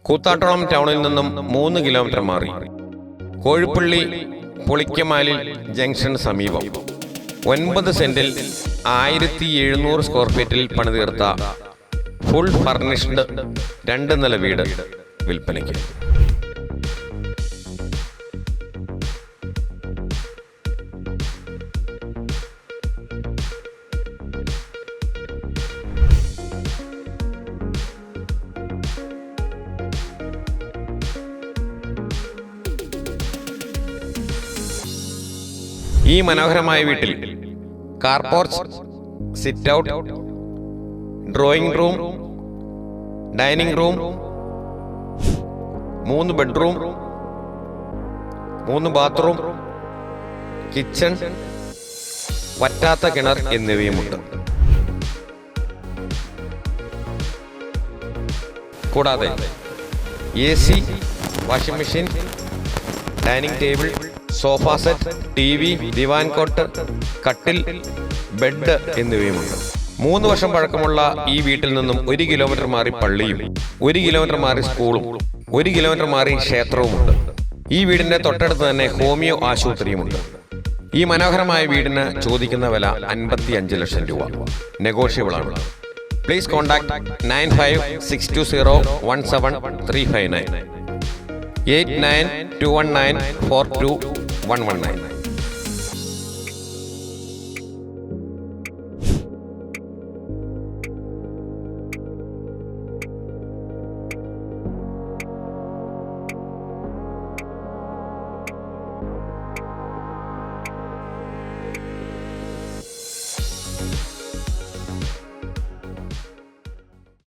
കൂത്താട്ടോളം ടൗണിൽ നിന്നും 3 കിലോമീറ്റർ മാറി കോഴിപ്പള്ളി പുളിക്കമാലിൽ ജംഗ്ഷൻ സമീപം 9 സെന്റിൽ 1700 സ്ക്വയർ ഫീറ്റിൽ പണിതീർത്ത ഫുൾ ഫർണിഷ്ഡ് 2 നില വീട് വിൽപ്പനയ്ക്ക്. ഈ മനോഹരമായ വീട്ടിൽ car porch, sit out, drawing room, dining room, 3 bedroom, 3 bathroom, kitchen, വറ്റാത്ത കിണർ എന്നിവയുമുണ്ട്. കൂടാതെ AC, washing machine, dining table, sofa set, TV, ദിവാൻ കോട്ട്, കട്ടിൽ, ബെഡ് എന്നിവയുമുണ്ട്. 3 വർഷം പഴക്കമുള്ള ഈ വീട്ടിൽ നിന്നും 1 കിലോമീറ്റർ മാറി പള്ളിയും 1 കിലോമീറ്റർ മാറി സ്കൂളും 1 കിലോമീറ്റർ മാറി ക്ഷേത്രവുമുണ്ട്. ഈ വീടിന്റെ തൊട്ടടുത്ത് തന്നെ ഹോമിയോ ആശുപത്രിയുമുണ്ട്. ഈ മനോഹരമായ വീടിന് ചോദിക്കുന്ന വില 55 ലക്ഷം രൂപ. നെഗോഷ്യബിൾ ആണ്. Please contact 9562017359 8921942119.